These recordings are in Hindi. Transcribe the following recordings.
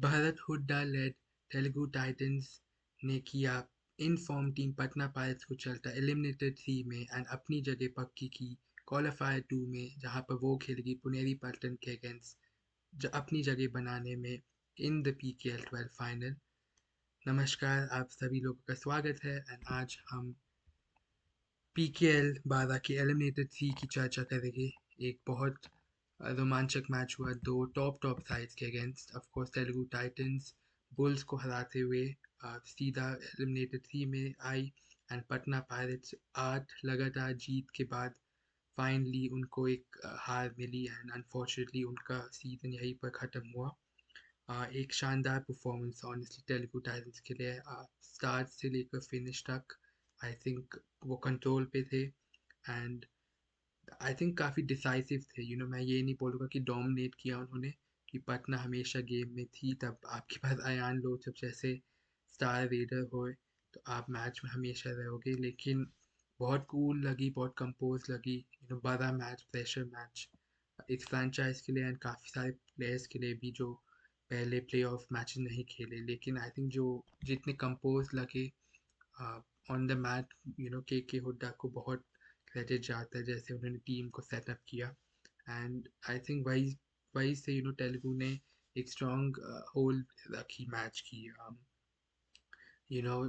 भारत हुड्डा लेड तेलुगु टाइटंस ने किया in form team Patna pirates को चलता एलिमिनेटेड थ्री में एंड अपनी जगह पक्की की क्वालिफायर टू में, जहां पर वो खेलेगी पुनेरी पल्टन के अगेंस्ट अपनी जगह बनाने में इन द PKL 12 फाइनल। नमस्कार, आप सभी लोगों का स्वागत है एंड आज हम PKL 12 के एलिमिनेटेड थ्री की चर्चा करेंगे। एक बहुत रोमांचक मैच हुआ दो टॉप साइड्स के against. Of course Telugu Titans bulls को हराते हुए सीधा एलिमिनेटेड थ्री में आई एंड पटना पायरेट्स 8 लगातार जीत के बाद फाइनली उनको एक हार मिली एंड अनफॉर्चुनेटली उनका सीजन यहीं पर ख़त्म हुआ। एक शानदार परफॉर्मेंस ऑनेस्टली तेलुगु टाइटंस के लिए, स्टार्ट से लेकर फिनिश तक आई थिंक वो कंट्रोल पे थे एंड आई थिंक काफ़ी डिसाइसिव थे। मैं ये नहीं बोलूँगा कि डोमिनेट किया उन्होंने, कि पटना हमेशा गेम में थी। तब आपके पास अयान लोचब जैसे स्टार रेडर होए तो आप मैच में हमेशा रहोगे, लेकिन बहुत कूल लगी, बहुत कंपोज लगी। बड़ा मैच, प्रेशर मैच इस फ्रेंचाइज के लिए एंड काफ़ी सारे प्लेयर्स के लिए भी जो पहले प्ले ऑफ मैच नहीं खेले, लेकिन आई थिंक जो जितने कंपोज लगे ऑन द मैट, के हुड्डा को बहुत क्रेडिट जाता है जैसे उन्होंने टीम को सेटअप किया एंड आई थिंक वही वही से तेलुगु ने एक स्ट्रॉन्ग होल्ड रखी मैच की।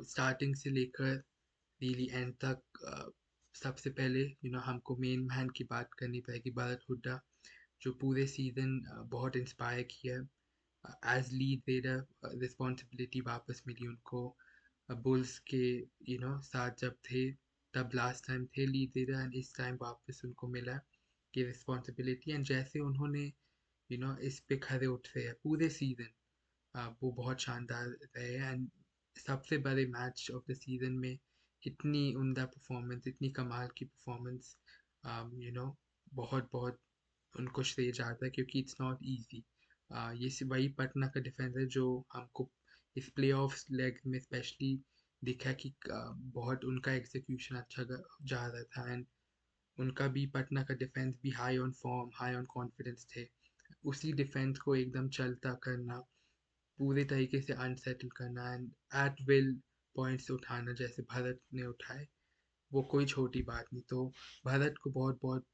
स्टार्टिंग से लेकर रियली एंड तक। सबसे पहले हमको मेन मैन की बात करनी पड़ेगी, भरत हुड्डा, जो पूरे सीज़न बहुत इंस्पायर किया। एज लीड रेडर रिस्पॉन्सिबिलिटी वापस मिली उनको। बुल्स के साथ जब थे तब लास्ट टाइम थे लीड रेडर एंड इस टाइम वापस उनको मिला कि रिस्पॉन्सिबिलिटी एंड जैसे उन्होंने इस पे खरे उतरे हैं पूरे सीज़न, वो बहुत शानदार रहे एंड सबसे बड़े मैच ऑफ द सीज़न में इतनी उम्दा परफॉर्मेंस, इतनी कमाल की परफॉर्मेंस, यू नो बहुत बहुत उनको श्रेय जाता है क्योंकि इट्स नॉट ईजी। वही पटना का डिफेंस है जो हमको इस प्ले ऑफ लेग में स्पेशली दिखा कि बहुत उनका एग्जीक्यूशन अच्छा जा रहा था एंड उनका भी पटना का डिफेंस भी high on form, high on confidence थे। उसी डिफेंस को एकदम चलता करना, पूरे तरीके से अनसेटल करना एंड एट विल पॉइंट्स उठाना जैसे भारत ने उठाए, वो कोई छोटी बात नहीं। तो भारत को बहुत बहुत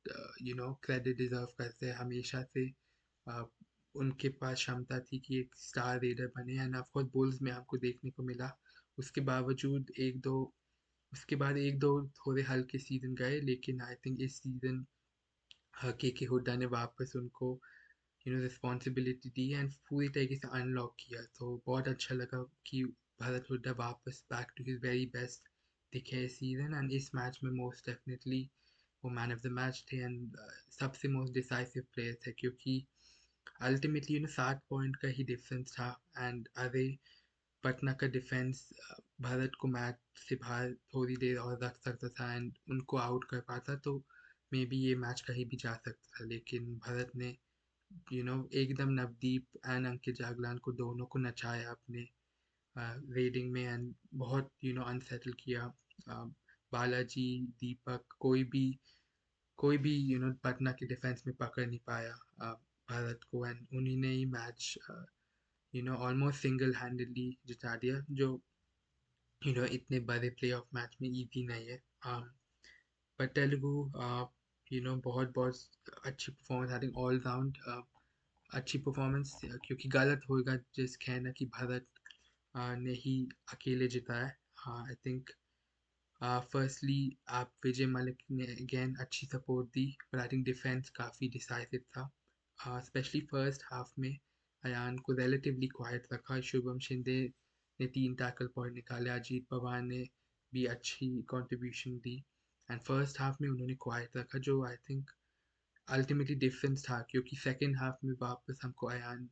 क्रेडिट डिजर्व करते हैं हमेशा से। अ, उनके पास क्षमता थी कि एक स्टार रेडर बने एंड ऑफ कोर्स बुल्स में हमको देखने को मिला। उसके बावजूद एक दो उसके बाद एक दो थोड़े हल्के सीजन गए, लेकिन आई थिंक इस सीजन के हुड्डा ने वापस उनको रिस्पॉन्सिबिलिटी दी एंड पूरी तरीके से अनलॉक किया। तो बहुत अच्छा लगा कि भरत हुड्डा वापस back to his very best दिखे इस सीजन एंड इस मैच में मोस्ट डेफिनेटली वो मैन ऑफ द मैच थे एंड सबसे मोस्ट डिसाइसिव प्लेयर थे, क्योंकि अल्टीमेटली 7 पॉइंट का ही डिफरेंस था एंड अरे पटना का डिफेंस भारत को मैच से बाहर थोड़ी देर और रख सकता था एंड उनको आउट कर पाता तो मे बी ये मैच कहीं भी जा सकता था, लेकिन भारत ने एकदम नवदीप एंड अंकित जागलान को दोनों को नचाया अपने रेडिंग में एंड बहुत अनसेटल किया। अ, बालाजी, दीपक, कोई भी पटना के डिफेंस में पकड़ नहीं पाया भारत को एंड उन्हीं ने ही मैच ऑलमोस्ट सिंगल हैंडेडली जिता दिया, जो इतने बड़े प्ले ऑफ मैच में इजी नहीं है। पर तेलुगु बहुत बहुत अच्छी performance, I think all round अच्छी परफॉर्मेंस, क्योंकि गलत होगा जिस कहना कि भारत ने ही अकेले जिताया। आई थिंक फर्स्टली आप विजय मलिक ने अगेन अच्छी सपोर्ट दी, पर आई थिंक डिफेंस काफ़ी डिसाइसिव था, स्पेशली फर्स्ट हाफ में। अयान को रिलेटिवली क्वाइट रखा, शुभम शिंदे ने 3 टैकल पॉइंट निकाले, अजीत पवार ने भी अच्छी contribution the and first half में उन्होंने क्वाइट रखा, जो आई थिंक अल्टीमेटली डिफरेंस था, क्योंकि सेकेंड हाफ में वापस हमको अयान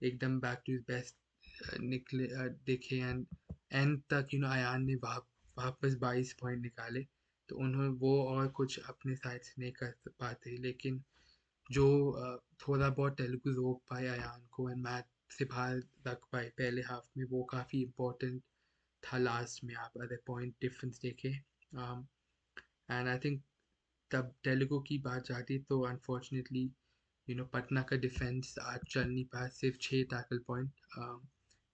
एकदम बैक टू हिज बेस्ट निकले दिखे एंड एंड तक अयान ने वापस 22 पॉइंट निकाले। तो उन्होंने वो और कुछ अपने साइड से नहीं कर पाते, लेकिन जो थोड़ा बहुत तेलुगु रोक पाए अयान को एंड मैच से बाहर रख पाए पहले हाफ में, वो काफ़ी इम्पोर्टेंट था। लास्ट में आप अगर पॉइंट डिफरेंस देखें एंड आई थिंक तब तेलुगु की बात जाती तो अनफॉर्चुनेटली पटना का डिफेंस आज चल नहीं पाया, सिर्फ 6 टैकल पॉइंट।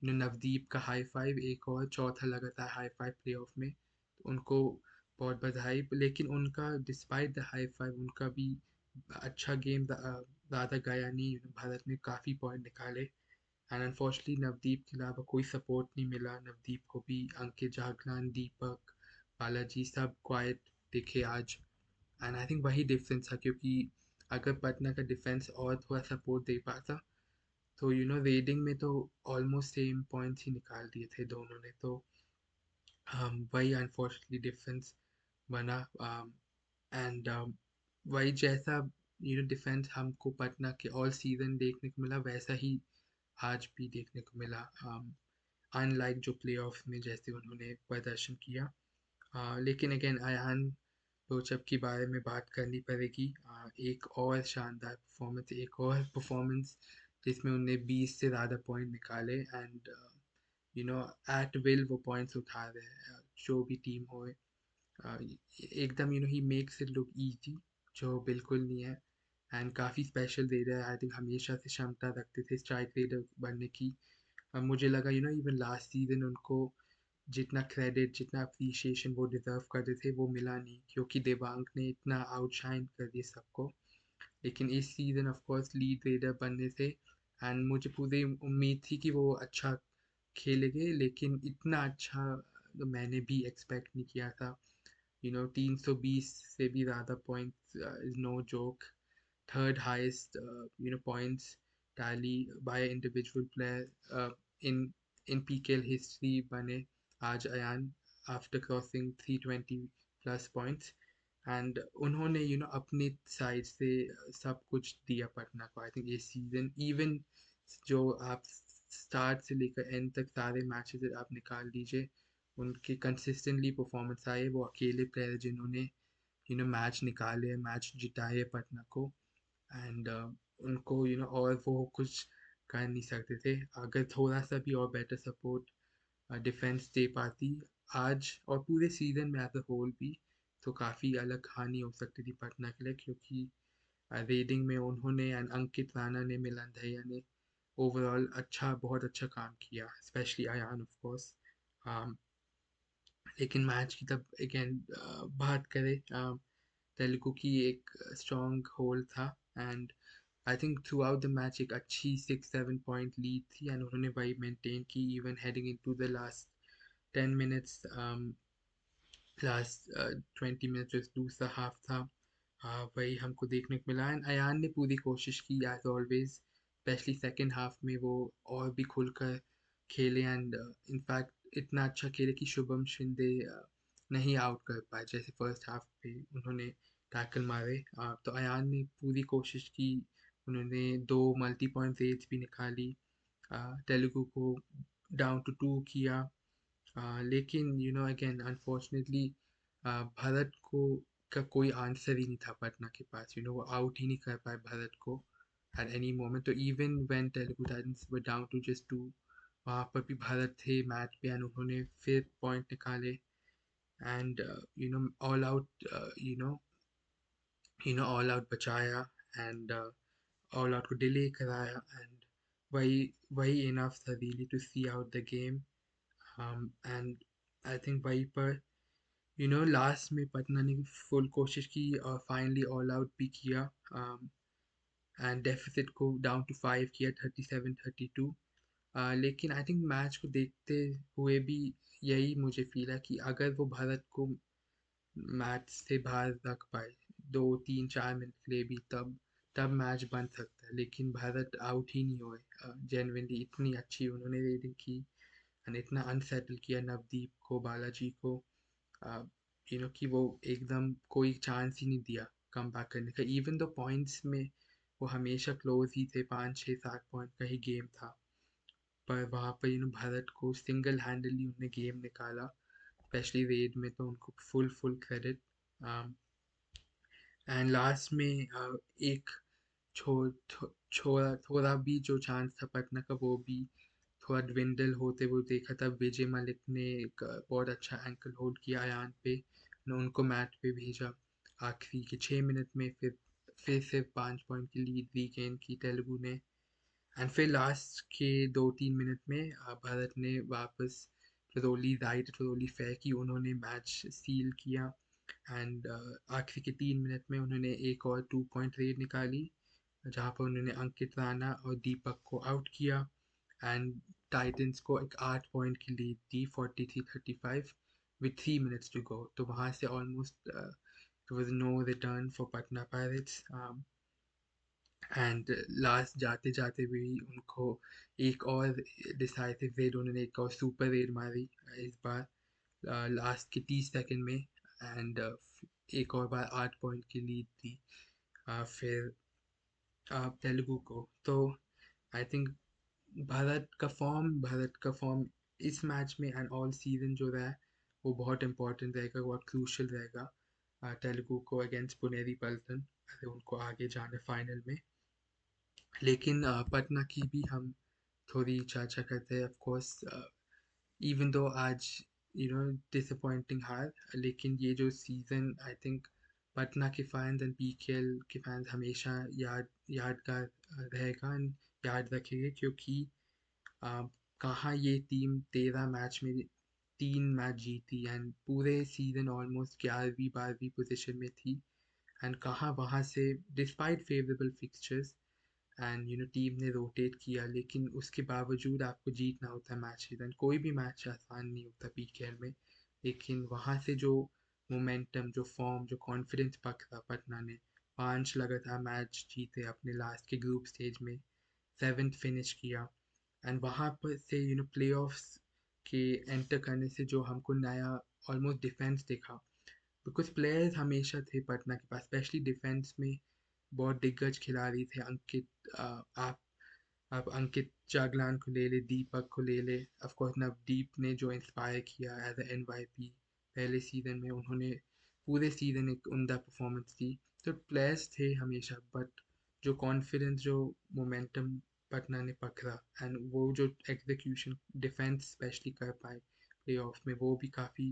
नवदीप का हाई फाइव, एक और चौथा लगातार हाई फाइव प्ले ऑफ में, तो उनको बहुत बधाई। लेकिन उनका डिस्पाइट द हाई फाइव उनका भी अच्छा गेम ज़्यादा गया नहीं। भारत ने काफ़ी पॉइंट निकाले, एंड अनफॉर्चुनेटली नवदीप के अलावा कोई सपोर्ट नहीं मिला। नवदीप को भी अंकित जागलान, दीपक, बालाजी सब क्वाइट दिखे आज। एंड आई थिंक वही डिफरेंस था, क्योंकि अगर पटना का डिफेंस और थोड़ा सपोर्ट दे पाता तो रेडिंग में तो ऑलमोस्ट सेम पॉइंट्स ही निकाल दिए थे दोनों ने। तो वही अनफॉर्चुनेटली डिफरेंस बना। एंड वही जैसा डिफेंस हमको पटना के ऑल सीजन देखने को मिला, वैसा ही आज भी देखने को मिला। अनलाइक जो प्लेऑफ्स में जैसे उन्होंने प्रदर्शन किया। लेकिन अगेन अयान रोचक के बारे में बात करनी पड़ेगी। एक और शानदार परफॉर्मेंस, एक और परफॉर्मेंस जिसमें उन्हें 20 से ज़्यादा पॉइंट निकाले, एंड एट विल वो पॉइंट्स उठा रहे हैं, जो भी टीम हो। एकदम he makes it look easy, जो बिल्कुल नहीं है। एंड काफ़ी स्पेशल दे रहा है। आई थिंक हमेशा से क्षमता रखते थे स्ट्राइक रेडर बनने की। मुझे लगा इवन लास्ट सीजन उनको जितना क्रेडिट, जितना अप्रिसिएशन वो डिज़र्व करते थे वो मिला नहीं, क्योंकि देवांग ने इतना आउटशाइन कर दिया सबको। लेकिन इस season off course lead raider बनने से, एंड मुझे पूरी उम्मीद थी कि वो अच्छा खेलेंगे, लेकिन इतना अच्छा तो मैंने भी एक्सपेक्ट नहीं किया था। 320 से भी ज़्यादा points is no joke. Third highest points tally by an individual player in PKL history बने आज Ayan, after crossing 320 plus points। And उन्होंने अपने साइड से सब कुछ दिया पटना को। आई थिंक ये सीजन इवन जो आप स्टार्ट से लेकर एंड तक सारे मैचेस आप निकाल लीजिए, उनके कंसिस्टेंटली परफॉर्मेंस आए। वो अकेले प्लेयर जिन्होंने मैच निकाले, मैच जिताए पटना को। एंड उनको और वो कुछ कर नहीं सकते थे। अगर थोड़ा सा भी और बेटर सपोर्ट डिफेंस दे पाती आज और पूरे सीजन में एज अ होल भी, तो काफ़ी अलग कहानी हो सकती थी पटना के लिए। क्योंकि रेडिंग में उन्होंने एंड अंकित राणा ने, मिलन दहिया ने ओवरऑल अच्छा, बहुत अच्छा काम किया, स्पेशली अयान ऑफ कोर्स। लेकिन मैच की तब अगेन बात करें, तेलुगु की एक स्ट्रॉन्ग होल्ड था। And I think through out the match एक अच्छी 6-7 पॉइंट लीड थी, एंड उन्होंने वही मेंटेन की even heading into the last 10 minutes, last 20 minutes जो दूसरा हाफ था। वही हमको देखने को मिला। एंड अयान ने पूरी कोशिश की as always, specially second half में वो और भी खुलकर खेले। एंड इनफैक्ट इतना अच्छा खेले कि शुभम शिंदे नहीं आउट कर पाए, जैसे फर्स्ट हाफ पे उन्होंने टैकल मारे। तो अयान ने पूरी कोशिश की, उन्होंने 2 मल्टी पॉइंट रेट्स भी निकाली, तेलुगु को डाउन टू 2 किया। लेकिन अगेन अनफॉर्चुनेटली भारत को का कोई आंसर ही नहीं था पटना के पास। वो आउट ही नहीं कर पाए भारत को एट एनी मोमेंट। तो even when Telugu Titans were down to just 2, वहाँ पर भी भारत थे मैच पे, एंड उन्होंने फिर पॉइंट निकाले। And all out, all out बचाया, एंड ऑल आउट को डिले कराया। एंड वही वही इनफ था really to see out the game. And I think वहीं पर लास्ट में पटना ने फुल कोशिश की और फाइनली ऑल आउट भी किया, एंड डेफिसिट को डाउन टू 5 किया, 37-32। लेकिन आई थिंक मैच को देखते हुए भी यही मुझे फील है कि अगर वो भारत को मैच से बाहर रख पाए 2-3-4 मिनट के लिए भी, तब तब मैच बन सकता है। लेकिन भारत आउट ही नहीं हुए। जेनविनली इतनी अच्छी उन्होंने रेडिंग की, एंड इतना अनसेटल किया नवदीप को, बालाजी को, कि वो एकदम कोई चांस ही नहीं दिया कम बैक करने का। इवन दो पॉइंट्स में वो हमेशा क्लोज ही थे, 5-6-7 पॉइंट का ही गेम था। पर वहाँ पर भारत को सिंगल हैंडली उन्होंने गेम निकाला, स्पेशली रेड में, तो उनको full full credit. And last में एक थोड़ा भी जो चांस था पटना का, वो भी थोड़ा ड्विंडल होते हुए देखा। तब विजय मलिक ने एक बहुत अच्छा एंकल होल्ड किया अयान पे, उनको मैच पे भेजा आखिरी के 6 मिनट में। फिर फिर से 5 पॉइंट की लीड रीगेन की तेलुगु ने। एंड फिर लास्ट के 2-3 मिनट में भारत ने वापस थ्रोली राइट थ्रोली फेंकी, उन्होंने मैच सील किया। एंड आखिरी के 3 मिनट में उन्होंने एक और 2 पॉइंट रीड निकाली, जहाँ पर उन्होंने अंकित राणा और दीपक को आउट किया। एंड टाइटंस को एक 8 पॉइंट की लीड दी 43-35 विथ 3 मिनट्स टू गो। तो वहाँ से almost was no return for Patna Pirates. And last जाते जाते भी उनको एक और डिसाइसिव रेड, उन्होंने एक और सुपर रेड मारी इस बार लास्ट के 30 सेकंड में। एंड एक और बार 8 पॉइंट की लीड दी फिर तेलुगु को। तो आई थिंक भारत का फॉर्म इस मैच में एंड ऑल सीजन जो रहा है वो बहुत इंपॉर्टेंट रहेगा, बहुत क्रूशल रहेगा तेलुगु को अगेंस्ट पुनेरी पल्टन, अगर उनको आगे जाना फाइनल में। लेकिन पटना की भी हम थोड़ी चर्चा करते हैं। ऑफ कोर्स इवन दो आज डिसअपॉइंटिंग हार, लेकिन ये जो सीज़न आई थिंक पटना के फैंस एंड पीकेएल के फैंस हमेशा यादगार रहेगा एंड याद रखेंगे, क्योंकि अ, कहाँ ये टीम 13 मैच में 3 मैच जीती एंड पूरे सीज़न ऑलमोस्ट 11वीं 12वीं पोजीशन में थी। एंड कहाँ वहाँ से despite favourable fixtures and team ने रोटेट किया, लेकिन उसके बावजूद आपको जीतना होता है मैच। देन कोई भी मैच आसान नहीं होता पीकेएल में, लेकिन वहाँ से जो मोमेंटम, जो फॉर्म, जो कॉन्फिडेंस पकड़ा पटना ने, 5 लगातार मैच जीते अपने लास्ट के ग्रुप स्टेज में, 7th फिनिश किया। एंड वहाँ पर से प्ले ऑफ्स के एंटर करने से जो हमको नया ऑलमोस्ट डिफेंस दिखा, बिकॉज प्लेयर्स हमेशा थे पटना के पास, स्पेशली डिफेंस में बहुत दिग्गज खिलाड़ी थे। अंकित आप अंकित जागलान को ले ले, दीपक को ले ले, ऑफ कोर्स नवदीप ने जो इंस्पायर किया एज ए एनवाईपी पहले सीजन में, उन्होंने पूरे सीजन एक उम्दा परफॉर्मेंस दी। तो प्लेयर्स थे हमेशा, बट जो कॉन्फिडेंस, जो मोमेंटम पटना ने पकड़ा एंड वो जो एग्जीक्यूशन डिफेंस स्पेशली कर पाए प्ले ऑफ में, वो भी काफ़ी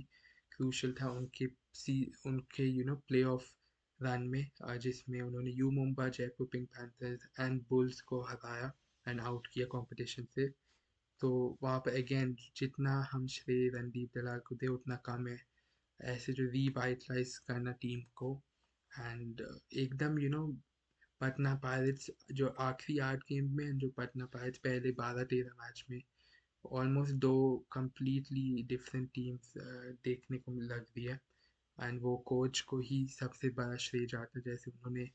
क्रूशल था उनके प्ले ऑफ रन में, जिसमें उन्होंने you Mumba, Jaipur pink panthers and bulls को हराया एंड आउट किया कंपटीशन से। तो वहाँ पर अगेन जितना हम श्रेय रणदीप दलाल को दे उतना कम है, ऐसे जो रीवाइटलाइज करना टीम को। एंड एकदम पटना पायरेट्स जो आखिरी 8 गेम में, जो पटना पायरेट्स पहले 12-13 मैच में ऑलमोस्ट दो कंप्लीटली डिफरेंट टीम्स देखने को लग रही है। एंड वो कोच को ही सबसे बड़ा श्रेय जाता है, जैसे उन्होंने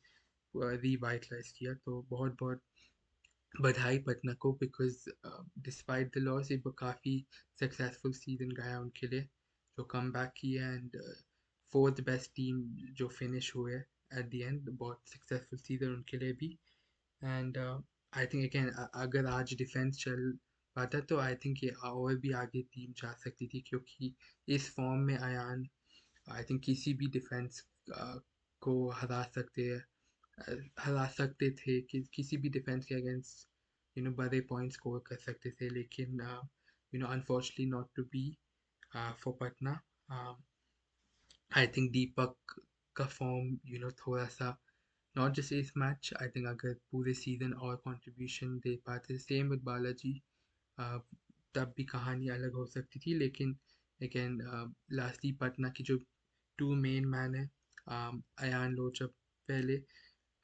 रीवाइटलाइज किया। तो बहुत बहुत बधाई पटना को, बिकॉज डिस्पाइट द लॉस ये काफ़ी सक्सेसफुल सीजन गया उनके लिए, जो कम बैक किया एंड फोर्थ बेस्ट टीम जो फिनिश हुए एट द एंड, बहुत सक्सेसफुल सीजन उनके लिए भी। एंड आई थिंक अगेन अगर आज डिफेंस चल पाता तो आई थिंक ये और भी आगे टीम जा सकती थी, क्योंकि इस फॉर्म में अयान आई थिंक किसी भी डिफेंस को हरा सकते थे, कि किसी भी डिफेंस के अगेंस्ट बड़े पॉइंट स्कोर कर सकते थे, लेकिन unfortunately not to be for Patna. I think Deepak का फॉर्म थोड़ा सा, नॉट जस्ट इस मैच, आई थिंक अगर पूरे सीजन और कंट्रीब्यूशन दे पाते, सेम विद बालाजी, तब भी कहानी अलग हो सकती थी। लेकिन अगेन लास्टली पटना की जो टू मेन मैन है, अयान लोचप पहले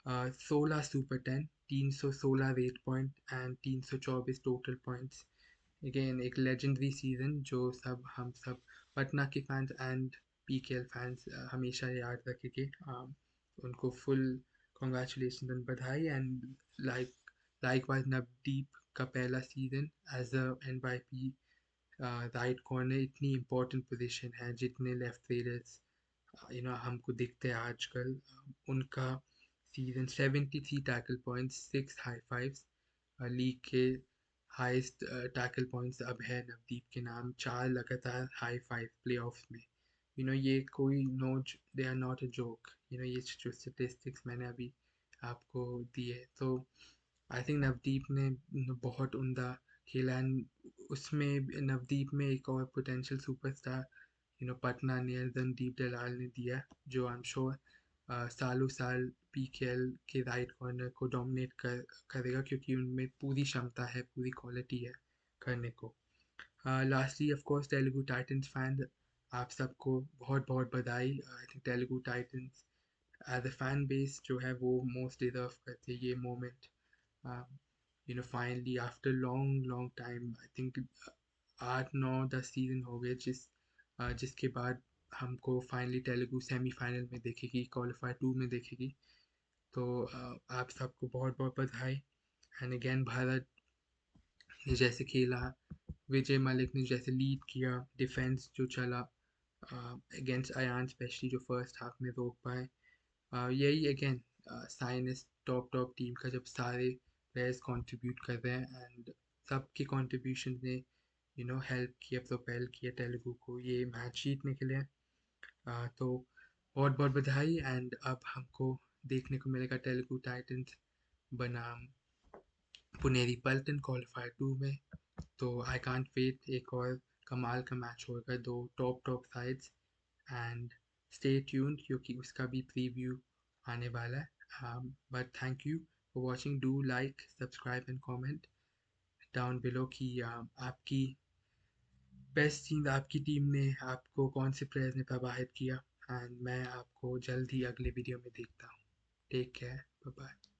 16 super 10, 316 rate point and 324 total points. Again एक लेजेंडरी सीजन जो हम सब पटना के फैंस एंड पीकेएल फैंस हमेशा याद रखेंगे। उनको फुल कॉन्ग्रेचुलेशन एंड बधाई। एंड लाइक वाइज नवदीप का पहला season as a NYP right corner, इतनी इम्पोर्टेंट पोजीशन है, जितने लेफ्ट फील्डर्स हमको दिखते हैं आजकल, उनका season 73 tackle points, 6 high 5s, league के हाईएस्ट टैकल पॉइंट्स अब है नवदीप के नाम, 4 लगातार हाई 5 प्लेऑफ्स में। ये कोई no, they are not a joke. ये जो स्टेटिस्टिक्स मैंने अभी आपको दिए, तो आई थिंक नवदीप ने बहुत उम्दा खेला। उसमें नवदीप में एक और पोटेंशियल सुपरस्टार पटना ने रणदीप दलाल ने दिया, जो आई एम श्योर सालों साल पीकेएल के राइट कॉर्नर को डोमिनेट करेगा, क्योंकि उनमें पूरी क्षमता है, पूरी क्वालिटी है करने को। Lastly of course Telugu Titans fan, आप सबको बहुत बहुत बधाई। I think Telugu Titans as a fan base जो है वो मोस्ट डिजर्व करते हैं ये moment. Finally after long long time, I think 8 9 10 season हो गए जिसके बाद हमको फाइनली तेलुगु सेमीफाइनल में देखेगी, क्वालिफायर 2 में देखेगी। तो आप सबको बहुत बहुत बधाई। एंड अगेन भारत ने जैसे खेला, विजय मलिक ने जैसे लीड किया, डिफेंस जो चला अगेंस्ट अयान, स्पेशली जो फर्स्ट हाफ में रोक पाए। यही अगेन साइन इस टॉप टॉप टीम का, जब सारे प्लेयर्स कंट्रीब्यूट कर रहे हैं एंड सबके कंट्रीब्यूशन ने हेल्प किया, प्रोपेल किया तेलुगु को ये मैच जीतने के लिए। तो बहुत बहुत बधाई। एंड अब हमको देखने को मिलेगा तेलुगु टाइटंस बनाम पुनेरी पल्टन क्वालिफायर 2 में। तो आई कांट वेट, एक और कमाल का मैच होगा, दो top top sides. And stay tuned क्योंकि उसका भी प्रीव्यू आने वाला है। But thank you for watching, do like subscribe and comment down below कि आपकी बेस्ट टीम, आपकी टीम ने आपको कौन से प्लेयर्स ने प्रभावित किया। एंड मैं आपको जल्द ही अगले वीडियो में देखता हूँ। Take care, bye bye.